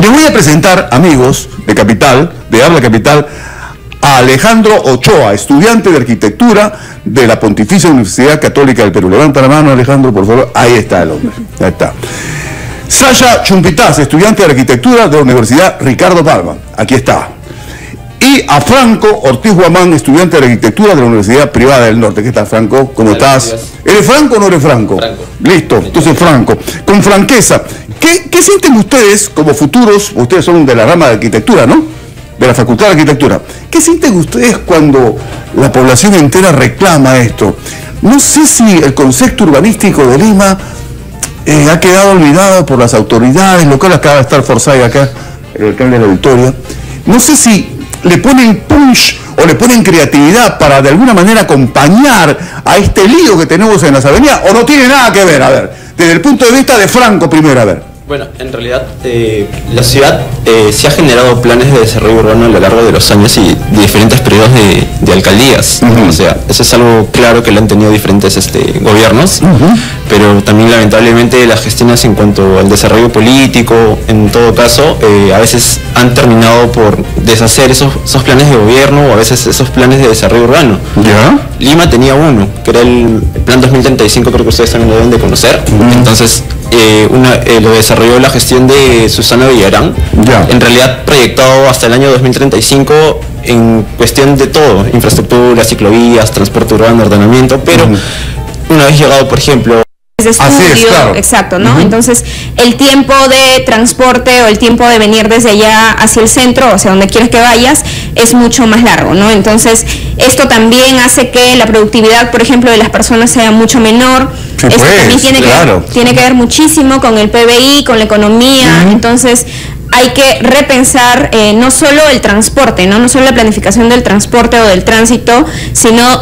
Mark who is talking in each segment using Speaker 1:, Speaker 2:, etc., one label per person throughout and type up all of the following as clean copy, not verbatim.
Speaker 1: Les voy a presentar, amigos de Capital, de Habla Capital, a Alejandro Ochoa, estudiante de arquitectura de la Pontificia Universidad Católica del Perú. Levanta la mano, Alejandro, por favor. Ahí está el hombre. Ahí está. Sasha Chumpitaz, estudiante de arquitectura de la Universidad Ricardo Palma. Aquí está. Y a Franco Ortiz Guamán, estudiante de arquitectura de la Universidad Privada del Norte. ¿Qué tal, Franco? ¿Cómo estás? ¿Eres Franco o no eres Franco?
Speaker 2: Franco.
Speaker 1: Listo, entonces Franco. Con franqueza, ¿qué sienten ustedes como futuros? Ustedes son de la rama de arquitectura, ¿no? De la Facultad de Arquitectura. ¿Qué sienten ustedes cuando la población entera reclama esto? No sé si el concepto urbanístico de Lima ha quedado olvidado por las autoridades locales. Acaba de estar Forsyth acá, el alcalde de la Victoria. No sé si le ponen punch o le ponen creatividad para de alguna manera acompañar a este lío que tenemos en las avenidas, o no tiene nada que ver. A ver, desde el punto de vista de Franco primero, a ver.
Speaker 2: Bueno, en realidad la ciudad se ha generado planes de desarrollo urbano a lo largo de los años y de diferentes periodos de alcaldías. O sea, eso es algo claro que lo han tenido diferentes gobiernos, pero también lamentablemente las gestiones en cuanto al desarrollo político, en todo caso, a veces han terminado por deshacer esos planes de gobierno o a veces esos planes de desarrollo urbano.
Speaker 1: ¿Ya?
Speaker 2: Lima tenía uno, que era el Plan 2035, creo que ustedes también lo deben de conocer. Entonces, lo desarrolló la gestión de Susana Villarán, en realidad proyectado hasta el año 2035 en cuestión de todo, infraestructura, ciclovías, transporte urbano, ordenamiento, pero una vez llegado, por ejemplo,
Speaker 3: de estudio, claro. Exacto, ¿no? Entonces, el tiempo de transporte o el tiempo de venir desde allá hacia el centro, o sea, donde quieras que vayas, es mucho más largo, ¿no? Entonces, esto también hace que la productividad, por ejemplo, de las personas sea mucho menor.
Speaker 1: Sí,
Speaker 3: esto
Speaker 1: pues,
Speaker 3: también tiene que ver muchísimo con el PBI, con la economía. Entonces, hay que repensar no solo el transporte, no solo la planificación del transporte o del tránsito,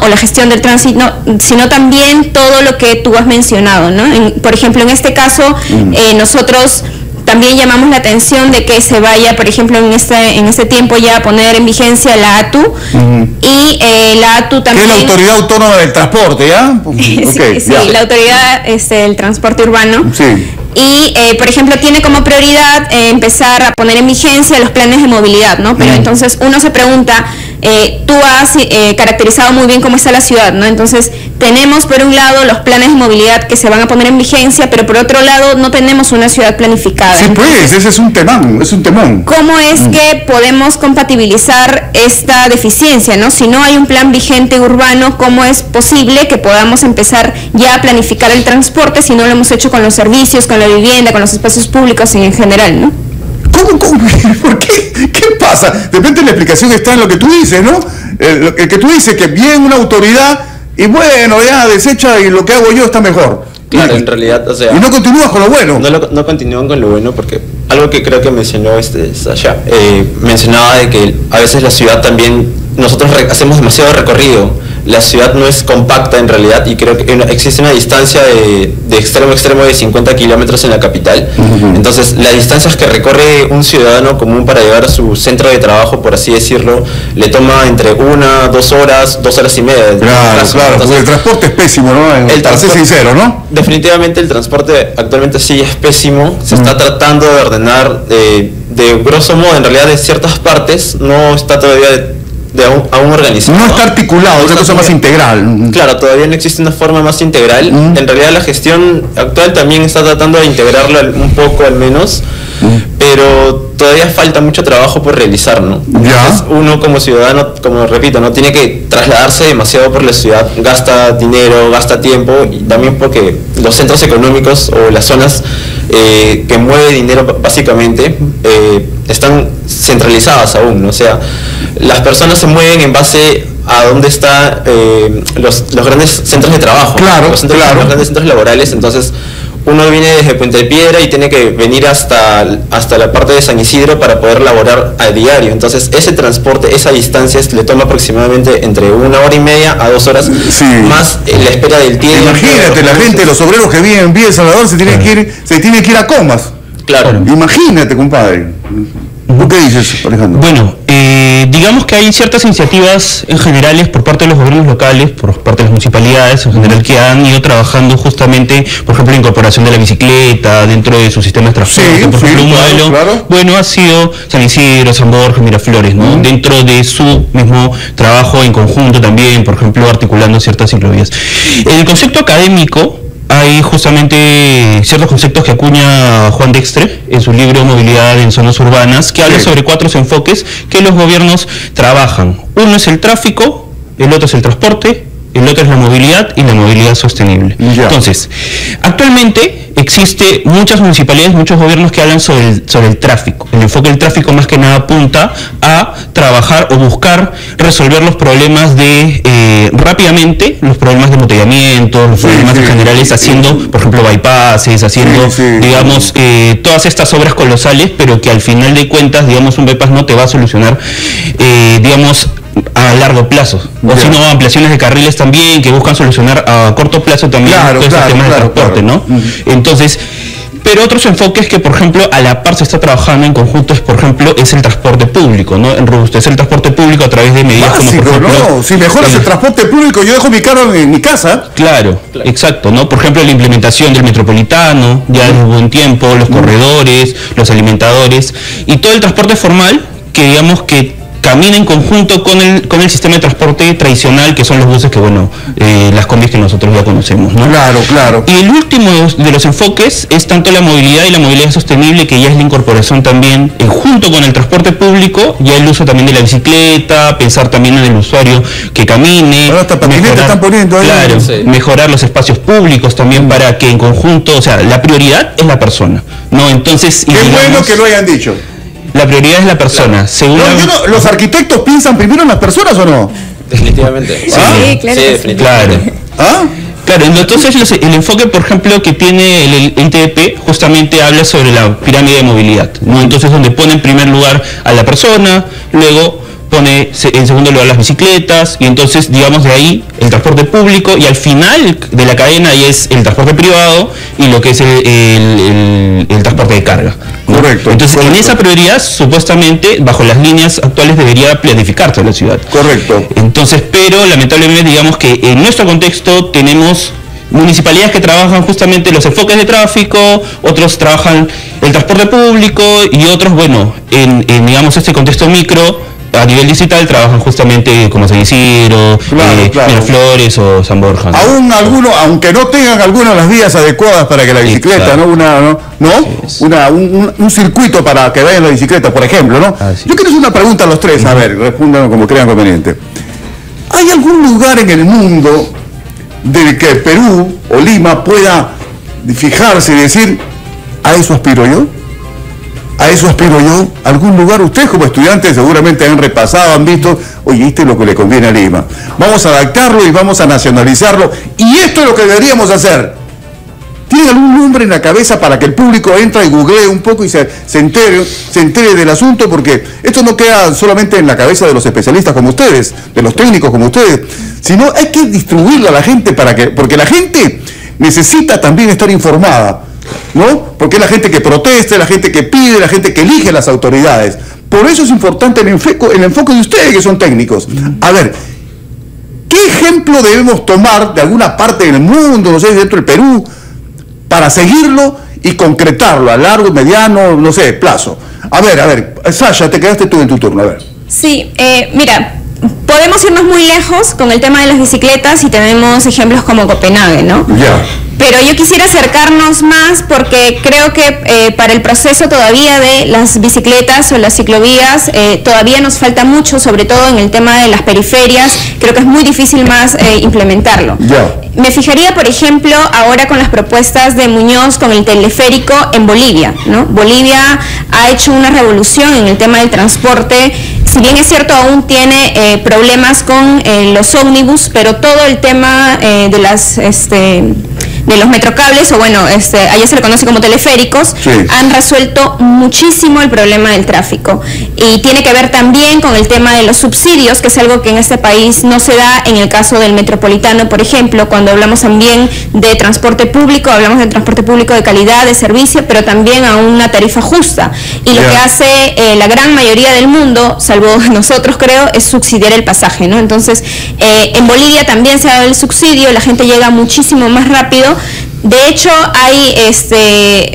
Speaker 3: o la gestión del tránsito, sino también todo lo que tú has mencionado, ¿no? Por ejemplo, en este caso, nosotros también llamamos la atención de que se vaya, por ejemplo, en este tiempo ya a poner en vigencia la ATU, y la ATU también...
Speaker 1: ¿Qué es la Autoridad Autónoma del Transporte, ya?
Speaker 3: Sí, la Autoridad del Transporte Urbano.
Speaker 1: Sí.
Speaker 3: Y, por ejemplo, tiene como prioridad empezar a poner en vigencia los planes de movilidad, ¿no? Pero entonces uno se pregunta, tú has caracterizado muy bien cómo está la ciudad, ¿no? Entonces, tenemos por un lado los planes de movilidad que se van a poner en vigencia, pero por otro lado no tenemos una ciudad planificada.
Speaker 1: Sí, pues, ese es un temón,
Speaker 3: ¿Cómo es que podemos compatibilizar esta deficiencia, ¿no? Si no hay un plan vigente urbano, ¿cómo es posible que podamos empezar ya a planificar el transporte si no lo hemos hecho con los servicios, con la vivienda, con los espacios públicos en general, ¿no?
Speaker 1: ¿Cómo? ¿Por qué? ¿Qué pasa? De repente la explicación está en lo que tú dices, ¿no? El que tú dices que viene una autoridad y bueno, ya desecha y lo que hago yo está mejor.
Speaker 2: Claro, en realidad, o sea...
Speaker 1: Y no continúas con lo bueno.
Speaker 2: No continúan con lo bueno porque algo que creo que mencionó Sasha, mencionaba de que a veces la ciudad también, nosotros hacemos demasiado recorrido. La ciudad no es compacta en realidad y creo que existe una distancia de extremo a extremo de 50 kilómetros en la capital. Entonces, las distancias que recorre un ciudadano común para llegar a su centro de trabajo, por así decirlo, le toma entre 1, 2 horas, 2 horas y media.
Speaker 1: Claro, entonces, el transporte es pésimo, ¿no? Para ser sincero, ¿no?
Speaker 2: Definitivamente el transporte actualmente sí es pésimo. Se está tratando de ordenar de grosso modo, en realidad de ciertas partes, no está todavía aún organizado.
Speaker 1: No está articulado, es una cosa más integral.
Speaker 2: Claro, todavía no existe una forma más integral. En realidad la gestión actual también está tratando de integrarlo un poco al menos, pero todavía falta mucho trabajo por realizar, ¿no? Entonces, uno como ciudadano, como repito, no tiene que trasladarse demasiado por la ciudad, gasta dinero, gasta tiempo, y también porque los centros económicos o las zonas que mueve dinero básicamente están centralizadas aún, ¿no? O sea, las personas se mueven en base a dónde están los grandes centros de trabajo, los grandes centros laborales. Entonces uno viene desde Puente Piedra y tiene que venir hasta la parte de San Isidro para poder laborar a diario. Entonces ese transporte, esa distancia le toma aproximadamente entre 1 hora y media a 2 horas, más la espera del tiempo.
Speaker 1: Imagínate, la gente, los obreros que viven en Villa El Salvador se tienen que ir a Comas.
Speaker 2: Claro.
Speaker 1: Imagínate, compadre. ¿Tú qué dices, Alejandro?
Speaker 4: Bueno, digamos que hay ciertas iniciativas en generales por parte de los gobiernos locales, por parte de las municipalidades en general, que han ido trabajando justamente, por ejemplo, la incorporación de la bicicleta dentro de su sistema de transporte. Por ejemplo, un modelo, bueno, ha sido San Isidro, San Borja, Miraflores, ¿no? Dentro de su mismo trabajo en conjunto también, por ejemplo, articulando ciertas ciclovías. En el concepto académico, hay justamente ciertos conceptos que acuña Juan Dextre en su libro Movilidad en Zonas Urbanas, que habla sobre 4 enfoques que los gobiernos trabajan. Uno es el tráfico, el otro es el transporte, el otro es la movilidad y la movilidad sostenible. Entonces, actualmente existe muchas municipalidades, muchos gobiernos que hablan sobre el tráfico. El enfoque del tráfico más que nada apunta a trabajar o buscar resolver los problemas de rápidamente, los problemas de embotellamiento, los problemas generales, haciendo, por ejemplo, bypasses, haciendo, digamos, todas estas obras colosales, pero que al final de cuentas, digamos, un bypass no te va a solucionar, digamos, a largo plazo, o si no, ampliaciones de carriles también que buscan solucionar a corto plazo también todos estos temas de transporte, ¿no? Entonces, pero otros enfoques que, por ejemplo, a la par se está trabajando en conjunto es, por ejemplo, es el transporte público, ¿no? En robustecer el transporte público a través de medidas como, por ejemplo,
Speaker 1: si mejoras el transporte público, yo dejo mi carro en mi casa.
Speaker 4: Claro, exacto, ¿no? Por ejemplo, la implementación del metropolitano, ya desde buen tiempo, los corredores, los alimentadores y todo el transporte formal que, digamos, que camina en conjunto con el sistema de transporte tradicional, que son los buses que, bueno, las combis que nosotros ya conocemos, ¿no?
Speaker 1: Claro.
Speaker 4: Y el último de los enfoques es tanto la movilidad y la movilidad sostenible, que ya es la incorporación también, junto con el transporte público, ya el uso también de la bicicleta, pensar también en el usuario que camine.
Speaker 1: Ahora hasta patineta están poniendo ahí.
Speaker 4: Claro, mejorar los espacios públicos también para que en conjunto, o sea, la prioridad es la persona, ¿no? Entonces,
Speaker 1: qué bueno que lo hayan dicho.
Speaker 4: La prioridad es la persona. Según
Speaker 1: ¿los arquitectos piensan primero en las personas o no?
Speaker 2: Definitivamente.
Speaker 3: Sí, claro.
Speaker 2: Definitivamente.
Speaker 4: Claro, entonces el enfoque, por ejemplo, que tiene el ITDP justamente habla sobre la pirámide de movilidad, ¿no? Entonces, donde pone en primer lugar a la persona, luego pone en segundo lugar las bicicletas, y entonces, digamos, de ahí el transporte público, y al final de la cadena ahí es el transporte privado y lo que es el transporte de carga, ¿no?
Speaker 1: Correcto.
Speaker 4: Entonces, en esa prioridad, supuestamente, bajo las líneas actuales debería planificarse la ciudad.
Speaker 1: Correcto.
Speaker 4: Entonces, pero lamentablemente, digamos que en nuestro contexto tenemos municipalidades que trabajan justamente los enfoques de tráfico, otros trabajan el transporte público y otros, bueno, en digamos, este contexto micro, a nivel digital trabajan justamente como San Isidro, Miraflores o San Borja, ¿no?
Speaker 1: Aún algunos, aunque no tengan algunas de las vías adecuadas para que la bicicleta, ¿no? Un circuito para que vayan la bicicleta, por ejemplo, ¿no? Yo quiero hacer una pregunta a los tres, a ver, respondan como crean conveniente. ¿Hay algún lugar en el mundo del que Perú o Lima pueda fijarse y decir, a eso aspiro yo? A eso aspiro yo. ¿Algún lugar? Ustedes como estudiantes seguramente han repasado, han visto, oye, esto es lo que le conviene a Lima. Vamos a adaptarlo y vamos a nacionalizarlo. Y esto es lo que deberíamos hacer. ¿Tienen algún nombre en la cabeza para que el público entre y googlee un poco y se entere del asunto? Porque esto no queda solamente en la cabeza de los especialistas como ustedes, de los técnicos como ustedes, sino hay que distribuirlo a la gente porque la gente necesita también estar informada, ¿no? Porque es la gente que protesta, la gente que pide, la gente que elige las autoridades. Por eso es importante el enfoque de ustedes que son técnicos. A ver, ¿qué ejemplo debemos tomar de alguna parte del mundo, no sé, dentro del Perú, para seguirlo y concretarlo a largo, mediano, no sé, plazo? A ver, Sasha, te quedaste tú en tu turno, a ver.
Speaker 3: Sí, mira, podemos irnos muy lejos con el tema de las bicicletas y tenemos ejemplos como Copenhague, ¿no?
Speaker 1: Ya.
Speaker 3: Pero yo quisiera acercarnos más porque creo que para el proceso todavía de las bicicletas o las ciclovías todavía nos falta mucho, sobre todo en el tema de las periferias. Creo que es muy difícil más implementarlo. Me fijaría, por ejemplo, ahora con las propuestas de Muñoz con el teleférico en Bolivia, ¿no? Bolivia ha hecho una revolución en el tema del transporte. Si bien es cierto, aún tiene problemas con los ómnibus, pero todo el tema de los metrocables, o bueno, allá se le conoce como teleféricos, sí, han resuelto muchísimo el problema del tráfico. Y tiene que ver también con el tema de los subsidios, que es algo que en este país no se da en el caso del metropolitano, por ejemplo. Cuando hablamos también de transporte público, hablamos de transporte público de calidad, de servicio, pero también a una tarifa justa. Y lo que hace la gran mayoría del mundo, salvo nosotros creo, es subsidiar el pasaje, ¿no? Entonces, en Bolivia también se ha dado el subsidio, la gente llega muchísimo más rápido. De hecho, hay,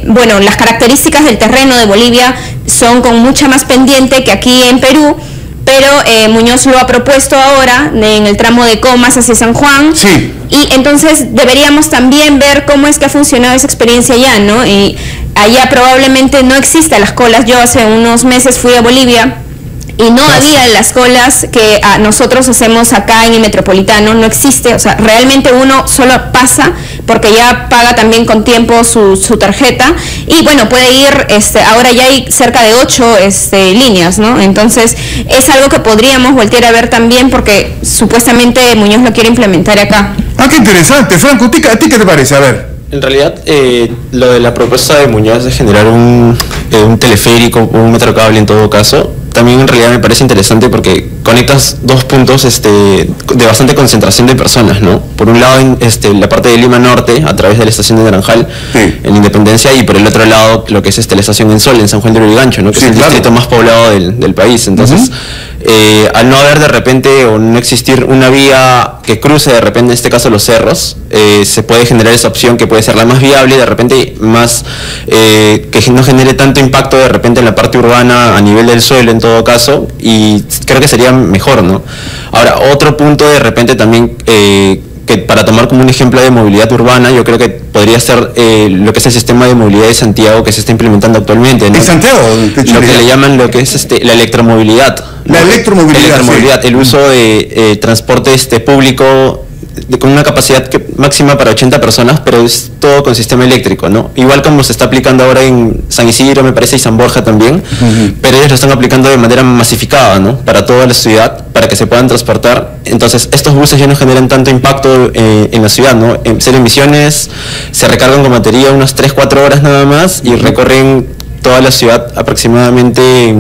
Speaker 3: bueno, las características del terreno de Bolivia son con mucha más pendiente que aquí en Perú, pero Muñoz lo ha propuesto ahora en el tramo de Comas hacia San Juan. Sí. Y entonces deberíamos también ver cómo es que ha funcionado esa experiencia allá, ¿no? Y allá probablemente no existen las colas. Yo hace unos meses fui a Bolivia y no había las colas que nosotros hacemos acá en el metropolitano, no existe. O sea, realmente uno solo pasa porque ya paga también con tiempo su tarjeta y bueno, puede ir, ahora ya hay cerca de 8 líneas, ¿no? Entonces es algo que podríamos voltear a ver también porque supuestamente Muñoz lo quiere implementar acá.
Speaker 1: Ah, qué interesante. Franco, ¿a ti qué te parece? A ver.
Speaker 2: En realidad, lo de la propuesta de Muñoz de generar un teleférico o un metrocable en todo caso, también en realidad me parece interesante porque conectas dos puntos de bastante concentración de personas, ¿no? Por un lado, en la parte de Lima Norte, a través de la estación de Naranjal, sí, en Independencia, y por el otro lado, lo que es la estación en Sol, en San Juan de Lurigancho, ¿no? Que sí, es el distrito más poblado del país. Entonces, al no haber de repente o no existir una vía que cruce de repente, en este caso los cerros, se puede generar esa opción que puede ser la más viable, de repente más que no genere tanto impacto de repente en la parte urbana a nivel del suelo en todo caso, y creo que sería mejor, ¿no? Ahora, otro punto de repente también que para tomar como un ejemplo de movilidad urbana, yo creo que podría ser lo que es el sistema de movilidad de Santiago que se está implementando actualmente, ¿no?
Speaker 1: ¿En Santiago?
Speaker 2: Lo que le llaman lo que es la electromovilidad.
Speaker 1: La electromovilidad,
Speaker 2: sí, el uso de transporte público con una capacidad máxima para 80 personas, pero es todo con sistema eléctrico, ¿no? Igual como se está aplicando ahora en San Isidro, me parece, y San Borja también, pero ellos lo están aplicando de manera masificada, ¿no? Para toda la ciudad, para que se puedan transportar. Entonces, estos buses ya no generan tanto impacto en la ciudad, ¿no? En cero emisiones, se recargan con batería unas 3-4 horas nada más y recorren toda la ciudad aproximadamente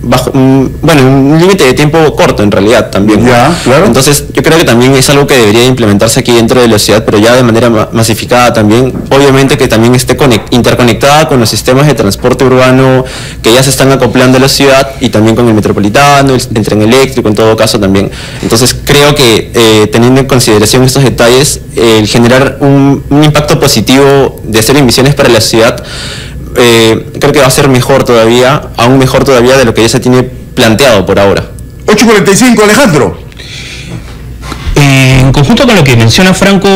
Speaker 2: bajo un límite de tiempo corto en realidad también.
Speaker 1: Ya, claro.
Speaker 2: Entonces yo creo que también es algo que debería implementarse aquí dentro de la ciudad, pero ya de manera masificada también, obviamente que también esté interconectada con los sistemas de transporte urbano que ya se están acoplando a la ciudad y también con el metropolitano, el tren eléctrico en todo caso también. Entonces creo que teniendo en consideración estos detalles, el generar un impacto positivo de cero emisiones para la ciudad, creo que va a ser mejor todavía, aún mejor todavía de lo que ya se tiene planteado por ahora.
Speaker 1: 8:45, Alejandro.
Speaker 4: En conjunto con lo que menciona Franco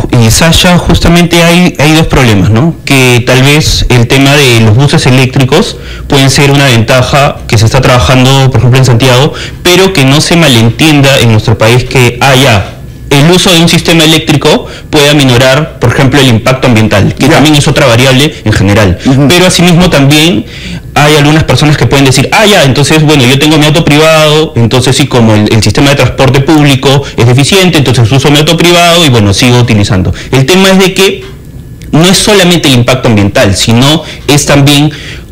Speaker 4: y Sasha, justamente hay dos problemas, ¿no? Que tal vez el tema de los buses eléctricos pueden ser una ventaja que se está trabajando, por ejemplo, en Santiago, pero que no se malentienda en nuestro país que haya el uso de un sistema eléctrico puede aminorar, por ejemplo, el impacto ambiental, que también es otra variable en general. Pero asimismo también hay algunas personas que pueden decir, ya, entonces, bueno, yo tengo mi auto privado, entonces sí, como el sistema de transporte público es deficiente, entonces uso mi auto privado y bueno, sigo utilizando. El tema es de que no es solamente el impacto ambiental, sino es también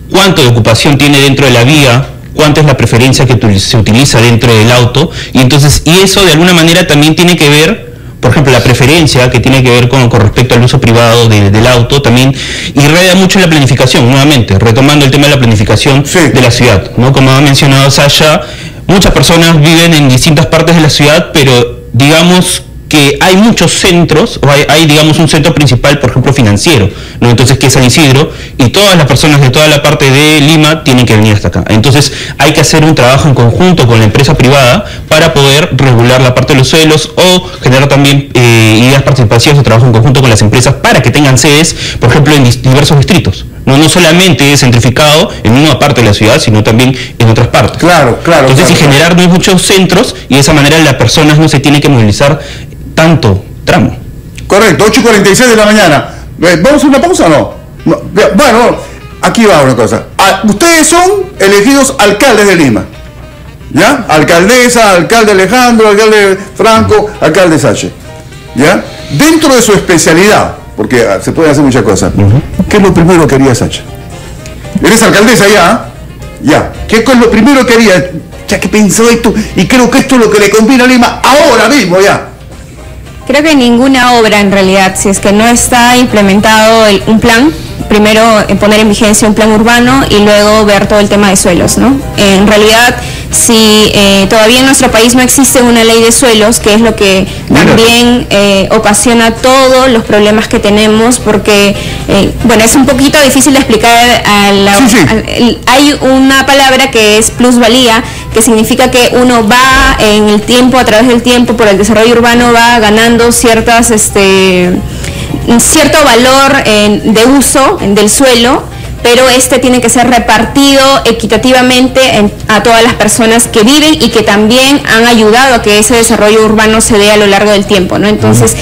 Speaker 4: cuánto de ocupación tiene dentro de la vía, cuánta es la preferencia que se utiliza dentro del auto, y eso de alguna manera también tiene que ver, por ejemplo, la preferencia que tiene que ver con respecto al uso privado del auto, también irradia mucho en la planificación, nuevamente, retomando el tema de la planificación de la ciudad, ¿no? Como ha mencionado Sasha, muchas personas viven en distintas partes de la ciudad, pero digamos que hay muchos centros, o hay digamos un centro principal, por ejemplo financiero, ¿no? Entonces que es San Isidro, y todas las personas de toda la parte de Lima tienen que venir hasta acá. Entonces hay que hacer un trabajo en conjunto con la empresa privada para poder regular la parte de los suelos o generar también ideas participativas de trabajo en conjunto con las empresas para que tengan sedes, por ejemplo, en diversos distritos. No solamente centrificado en una parte de la ciudad, sino también en otras partes.
Speaker 1: Claro.
Speaker 4: Entonces, y generar muchos centros, y de esa manera las personas no se tienen que movilizar tanto tramo.
Speaker 1: Correcto, 8:46 de la mañana. ¿Vamos a una pausa o no? Bueno, aquí va una cosa. Ustedes son elegidos alcaldes de Lima, ¿ya? Alcaldesa, alcalde Alejandro, alcalde Franco, alcalde Sache, ¿ya? dentro de su especialidad, porque se pueden hacer muchas cosas, ¿qué es lo primero que haría Sacha? Eres alcaldesa ya, ya. ¿Qué es lo primero que haría? Ya que pensó esto, y creo que esto es lo que le conviene a Lima ahora mismo ya.
Speaker 3: Creo que ninguna obra en realidad, si es que no está implementado un plan, primero poner en vigencia un plan urbano y luego ver todo el tema de suelos, ¿no? En realidad, si todavía en nuestro país no existe una ley de suelos, que es lo que también ocasiona todos los problemas que tenemos, porque, bueno, es un poquito difícil de explicar. Hay una palabra que es plusvalía, que significa que uno va en el tiempo, a través del tiempo, por el desarrollo urbano, va ganando cierto valor de uso del suelo, pero este tiene que ser repartido equitativamente a todas las personas que viven y que también han ayudado a que ese desarrollo urbano se dé a lo largo del tiempo, ¿no? Entonces,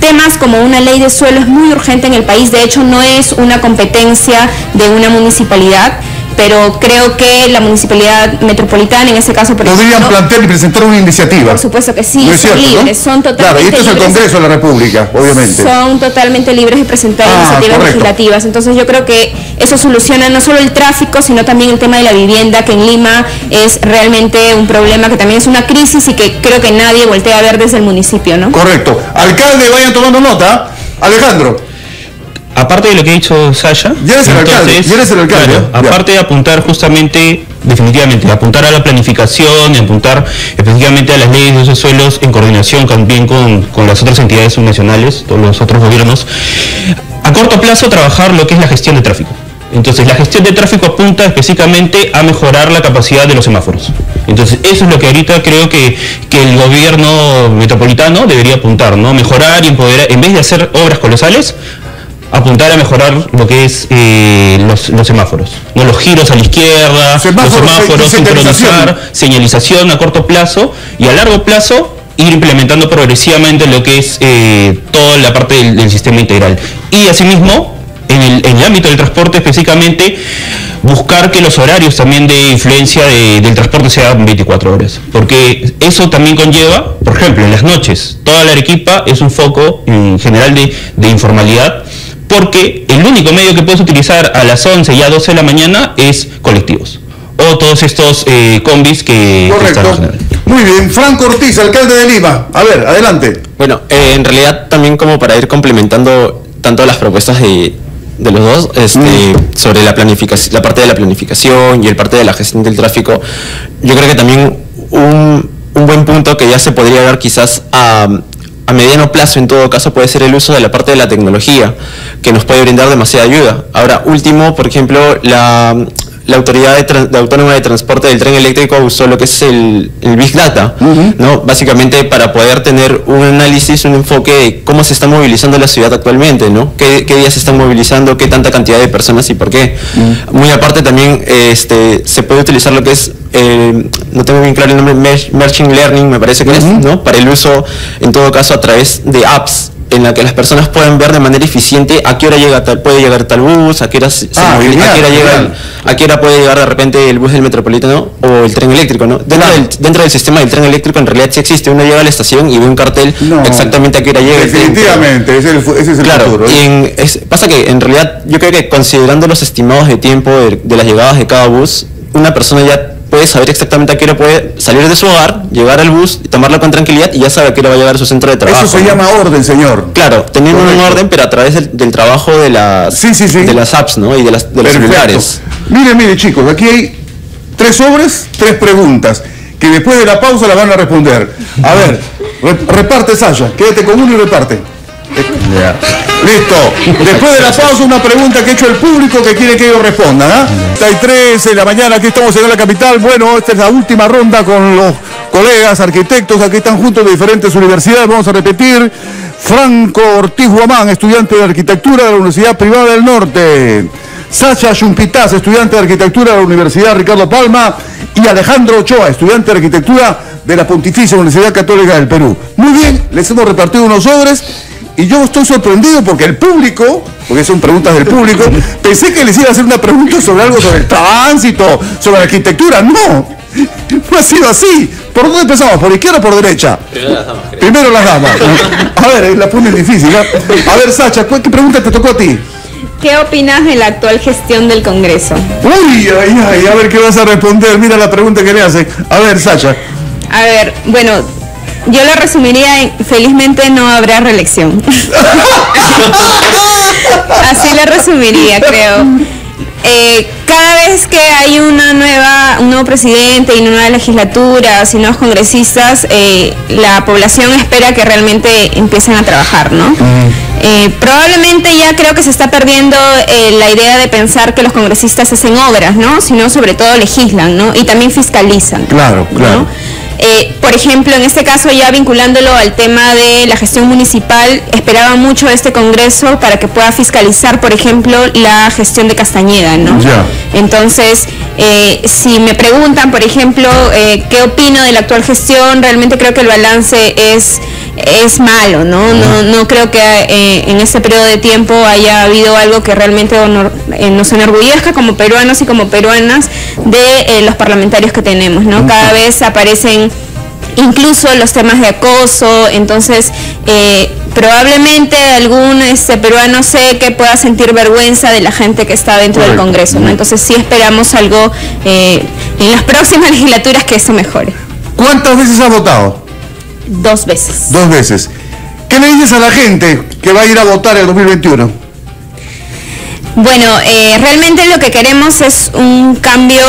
Speaker 3: temas como una ley de suelo es muy urgente en el país. De hecho, no es una competencia de una municipalidad, pero creo que la municipalidad metropolitana, en este caso, por
Speaker 1: podrían plantear y presentar una iniciativa.
Speaker 3: Por supuesto que sí,
Speaker 1: ¿no es cierto,
Speaker 3: libres,
Speaker 1: ¿no?
Speaker 3: son totalmente
Speaker 1: claro, y esto es el Congreso de la República, obviamente.
Speaker 3: Son totalmente libres de presentar iniciativas legislativas. Entonces yo creo que eso soluciona no solo el tráfico, sino también el tema de la vivienda, que en Lima es realmente un problema, que también es una crisis y que creo que nadie voltea a ver desde el municipio, ¿no?
Speaker 1: Correcto. Alcalde, vayan tomando nota. Alejandro.
Speaker 4: Aparte de lo que ha dicho Sasha,
Speaker 1: ya eres el alcalde.
Speaker 4: Claro, aparte de apuntar justamente, definitivamente, apuntar a la planificación, y apuntar específicamente a las leyes de esos suelos en coordinación también con las otras entidades subnacionales, todos los otros gobiernos, a corto plazo trabajar lo que es la gestión de tráfico. Entonces, la gestión de tráfico apunta específicamente a mejorar la capacidad de los semáforos. Entonces, eso es lo que ahorita creo que el gobierno metropolitano debería apuntar, ¿no? Mejorar y empoderar, en vez de hacer obras colosales, apuntar a mejorar lo que es los semáforos, ¿no? Los giros a la izquierda, los semáforos, sincronizar, señalización a corto plazo y a largo plazo ir implementando progresivamente lo que es toda la parte del sistema integral. Y asimismo, en el ámbito del transporte específicamente, buscar que los horarios también de influencia del transporte sean 24 horas, porque eso también conlleva, por ejemplo, en las noches, toda la Arequipa es un foco en general de informalidad, porque el único medio que puedes utilizar a las 11 y a 12 de la mañana es colectivos, o todos estos combis que están.
Speaker 1: Muy bien, Franco Ortiz, alcalde de Lima. A ver, adelante.
Speaker 2: Bueno, en realidad también como para ir complementando tanto las propuestas de los dos, sobre la planificación, la parte de la planificación y el parte de la gestión del tráfico, yo creo que también un buen punto que ya se podría ver quizás a mediano plazo en todo caso puede ser el uso de la parte de la tecnología, que nos puede brindar demasiada ayuda. Ahora, último, por ejemplo, la Autoridad Autónoma de Transporte del Tren Eléctrico usó lo que es el Big Data, ¿no? Básicamente para poder tener un análisis, un enfoque de cómo se está movilizando la ciudad actualmente, ¿no? ¿Qué días se están movilizando, qué tanta cantidad de personas y por qué? Muy aparte también se puede utilizar lo que es, no tengo bien claro el nombre, Machine Learning me parece que es, ¿no? Para el uso, en todo caso, a través de apps, en la que las personas pueden ver de manera eficiente a qué hora puede llegar tal bus, a qué hora a qué hora puede llegar de repente el bus del Metropolitano o el tren eléctrico, ¿no? Dentro del sistema del tren eléctrico en realidad sí existe, uno llega a la estación y ve un cartel exactamente a qué hora llega.
Speaker 1: Definitivamente, ese es el futuro.
Speaker 2: Pasa que en realidad yo creo que considerando los estimados de tiempo de las llegadas de cada bus, una persona ya puede saber exactamente a qué hora puede salir de su hogar, llegar al bus, tomarlo con tranquilidad y ya sabe a qué hora va a llegar a su centro de trabajo.
Speaker 1: Eso se llama orden, señor.
Speaker 2: Claro, teniendo un orden, pero a través del trabajo de las de las apps, ¿no? Y de los celulares.
Speaker 1: Mire, chicos, aquí hay 3 sobres, 3 preguntas, que después de la pausa las van a responder. A ver, reparte, Sasha, quédate con uno y reparte. Listo. Después de la pausa, una pregunta que ha hecho el público que quiere que ellos respondan. 3 de la mañana, aquí estamos en la capital. Bueno, esta es la última ronda con los colegas arquitectos. Aquí están juntos de diferentes universidades. Vamos a repetir. Franco Ortiz Guamán, estudiante de arquitectura de la Universidad Privada del Norte. Sasha Yumpitaz, estudiante de arquitectura de la Universidad Ricardo Palma. Y Alejandro Ochoa, estudiante de arquitectura de la Pontificia Universidad Católica del Perú. Muy bien, les hemos repartido unos sobres. Y yo estoy sorprendido porque el público, porque son preguntas del público, pensé que les iba a hacer una pregunta sobre algo sobre el tránsito, sobre la arquitectura. No ha sido así. ¿Por dónde empezamos? ¿Por izquierda o por derecha?
Speaker 2: Primero las damas, creo.
Speaker 1: Primero las damas. A ver, la ponen difícil, ¿eh? A ver, Sacha, ¿qué pregunta te tocó a ti?
Speaker 3: ¿Qué opinas de la actual gestión del Congreso?
Speaker 1: Uy, ay, ay, a ver qué vas a responder. Mira la pregunta que le hacen. A ver, Sacha.
Speaker 3: A ver, bueno, yo lo resumiría en felizmente no habrá reelección. Así lo resumiría, creo. Cada vez que hay un nuevo presidente y una nueva legislatura, y nuevos congresistas, la población espera que realmente empiecen a trabajar, ¿no? Probablemente ya creo que se está perdiendo la idea de pensar que los congresistas hacen obras, ¿no? Sino sobre todo legislan, ¿no? Y también fiscalizan.
Speaker 1: Claro, claro.
Speaker 3: ¿no? Por ejemplo, en este caso ya vinculándolo al tema de la gestión municipal, esperaba mucho este Congreso para que pueda fiscalizar, por ejemplo, la gestión de Castañeda, ¿no?
Speaker 1: Ya.
Speaker 3: Entonces, si me preguntan, por ejemplo, qué opino de la actual gestión, realmente creo que el balance es malo, ¿no? No creo que en este periodo de tiempo haya habido algo que realmente nos enorgullezca como peruanos y como peruanas de los parlamentarios que tenemos, ¿no? Cada vez aparecen incluso los temas de acoso, entonces probablemente algún peruano sé que pueda sentir vergüenza de la gente que está dentro del Congreso, ¿no? Entonces sí esperamos algo en las próximas legislaturas que esto mejore.
Speaker 1: ¿Cuántas veces has votado?
Speaker 3: 2 veces.
Speaker 1: 2 veces. ¿Qué le dices a la gente que va a ir a votar el 2021?
Speaker 3: Bueno, realmente lo que queremos es un cambio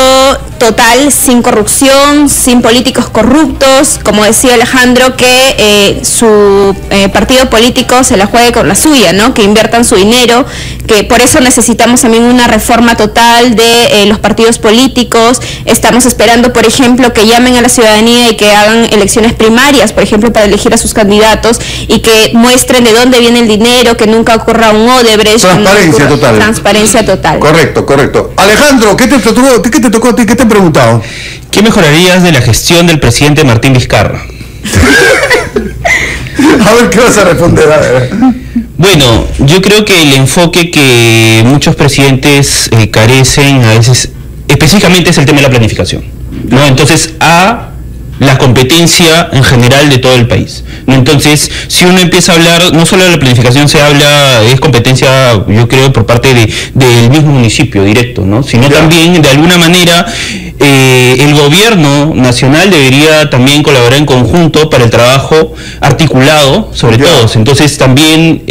Speaker 3: total, sin corrupción, sin políticos corruptos, como decía Alejandro, que su partido político se la juegue con la suya, ¿no? Que inviertan su dinero, que por eso necesitamos también una reforma total de los partidos políticos. Estamos esperando, por ejemplo, que llamen a la ciudadanía y que hagan elecciones primarias, por ejemplo, para elegir a sus candidatos y que muestren de dónde viene el dinero, que nunca ocurra un Odebrecht.
Speaker 1: Transparencia total.
Speaker 3: Transparencia total.
Speaker 1: Correcto, correcto. Alejandro, ¿qué te tocó a ti? ¿Qué te han preguntado?
Speaker 4: ¿Qué mejorarías de la gestión del presidente Martín Vizcarra?
Speaker 1: A ver, ¿qué vas a responder? A ver.
Speaker 4: Bueno, yo creo que el enfoque que muchos presidentes carecen a veces, específicamente es el tema de la planificación, ¿no? Entonces, la competencia en general de todo el país, ¿no? Entonces, si uno empieza a hablar, no solo de la planificación es competencia, yo creo, por parte del mismo municipio directo, ¿no? Sino también, de alguna manera, el gobierno nacional debería también colaborar en conjunto para el trabajo articulado sobre todos. Entonces también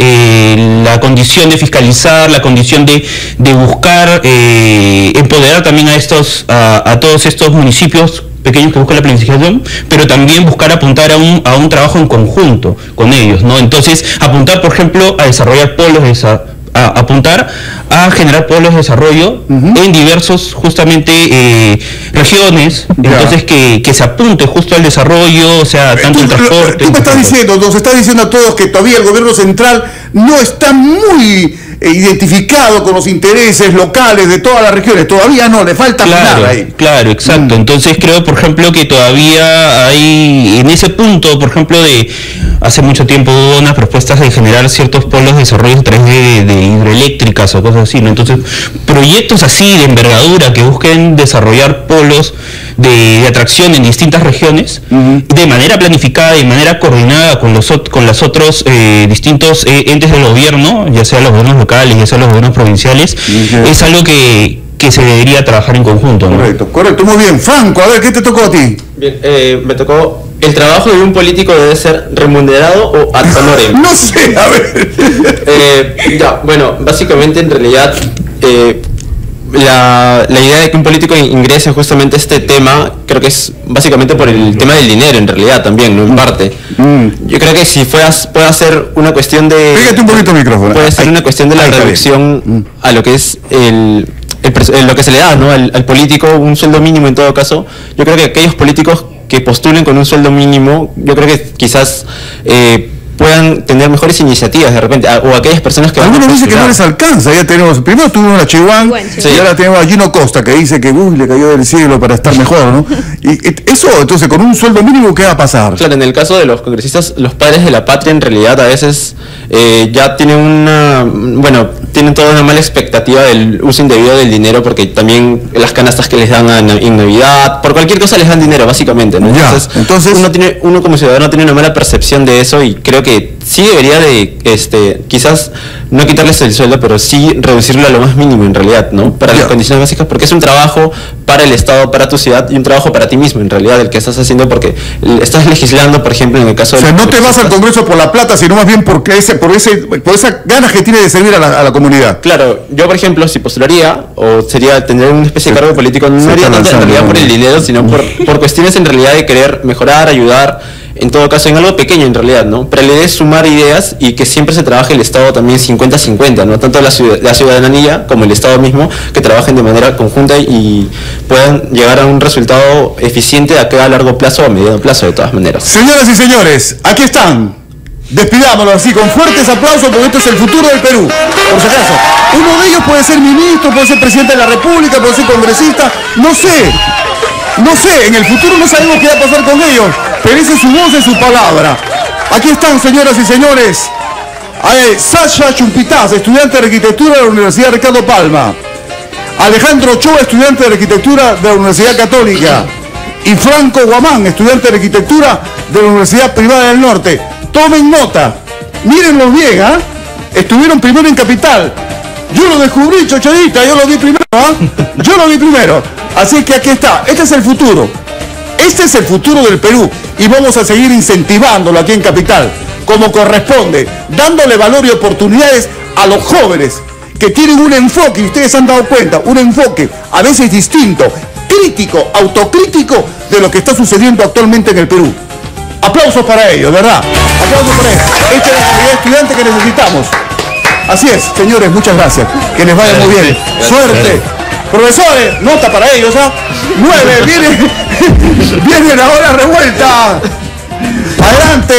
Speaker 4: la condición de fiscalizar, la condición de buscar empoderar también a todos estos municipios pequeños que buscan la planificación, pero también buscar apuntar a un trabajo en conjunto con ellos, ¿no? Entonces apuntar, por ejemplo, a desarrollar polos apuntar a generar polos de desarrollo en diversos justamente regiones, entonces que se apunte justo al desarrollo, o sea, tanto el transporte.
Speaker 1: Tú me estás diciendo, nos estás diciendo a todos que todavía el gobierno central no está muy identificado con los intereses locales de todas las regiones, todavía no, le falta nada ahí.
Speaker 4: Claro, exacto. Entonces creo, por ejemplo, que todavía hay en ese punto, por ejemplo, hace mucho tiempo hubo unas propuestas de generar ciertos polos de desarrollo a través de hidroeléctricas o cosas así, ¿no? Entonces, proyectos así de envergadura que busquen desarrollar polos de atracción en distintas regiones, de manera planificada, de manera coordinada con los otros distintos entes del gobierno, ya sea los gobiernos locales, ya sea los gobiernos provinciales, es algo que se debería trabajar en conjunto, ¿no?
Speaker 1: Correcto, muy bien. Franco, a ver, ¿qué te tocó a ti?
Speaker 2: Bien, me tocó, ¿el trabajo de un político debe ser remunerado o ad honorem?
Speaker 1: No sé, a ver.
Speaker 2: Bueno, básicamente en realidad la idea de que un político ingrese justamente a este tema, creo que es básicamente por el tema del dinero en realidad también, ¿no? En parte. Yo creo que si puede ser una cuestión de...
Speaker 1: Pégate un poquito el micrófono.
Speaker 2: Puede ser una cuestión de la reducción a lo que es lo que se le da, ¿no? al político, un sueldo mínimo en todo caso. Yo creo que aquellos políticos que postulen con un sueldo mínimo, yo creo que quizás puedan tener mejores iniciativas de repente, o aquellas personas que...
Speaker 1: Algunos dicen que no les alcanza, ya tenemos, primero tuvimos a Chihuahua y ahora tenemos a Gino Costa que dice que le cayó del cielo para estar mejor, ¿no? Y eso, entonces, con un sueldo mínimo, ¿qué va a pasar?
Speaker 2: Claro, en el caso de los congresistas, los padres de la patria en realidad a veces ya tienen tienen toda una mala expectativa del uso indebido del dinero, porque también las canastas que les dan en Navidad, por cualquier cosa les dan dinero, básicamente, ¿no? Entonces uno como ciudadano tiene una mala percepción de eso, y creo que sí debería de, quizás no quitarles el sueldo, pero sí reducirlo a lo más mínimo en realidad, ¿no? Para las condiciones básicas, porque es un trabajo para el Estado, para tu ciudad, y un trabajo para ti mismo, en realidad, el que estás haciendo, porque estás legislando, por ejemplo, en el caso de...
Speaker 1: O sea, no te vas al Congreso por la plata, sino más bien por esa ganas que tiene de servir a la comunidad.
Speaker 2: Claro, yo, por ejemplo, si postularía, o tener una especie de cargo político, no haría tanto en realidad por el dinero, sino por cuestiones en realidad de querer mejorar, ayudar, en todo caso, en algo pequeño en realidad, ¿no? Pero la idea es sumar ideas y que siempre se trabaje el Estado también 50-50, ¿no? Tanto la ciudadanía como el Estado mismo, que trabajen de manera conjunta y puedan llegar a un resultado eficiente de acá a largo plazo o a mediano plazo, de todas maneras.
Speaker 1: Señoras y señores, aquí están. Despidámoslo así, con fuertes aplausos, porque esto es el futuro del Perú. Por si acaso, uno de ellos puede ser ministro, puede ser presidente de la República, puede ser congresista, no sé, en el futuro no sabemos qué va a pasar con ellos, pero esa es su voz, es su palabra. Aquí están, señoras y señores, Sasha Chumpitaz, estudiante de arquitectura de la Universidad Ricardo Palma, Alejandro Ochoa, estudiante de arquitectura de la Universidad Católica, y Franco Guamán, estudiante de arquitectura de la Universidad Privada del Norte. Tomen nota, mírenlos bien, ¿ah? Estuvieron primero en Capital. Yo lo descubrí, chochadita, yo lo vi primero, ¿ah? Yo lo vi primero. Así que aquí está, este es el futuro. Este es el futuro del Perú, y vamos a seguir incentivándolo aquí en Capital, como corresponde, dándole valor y oportunidades a los jóvenes que tienen un enfoque, y ustedes se han dado cuenta, un enfoque a veces distinto, crítico, autocrítico de lo que está sucediendo actualmente en el Perú. Aplausos para ellos, ¿verdad? Aplausos para ellos. Esta es la calidad de estudiante que necesitamos. Así es, señores, muchas gracias. Que les vaya muy bien. Suerte. Profesores, nota para ellos, ¿ah? 9, viene la hora revuelta. Adelante.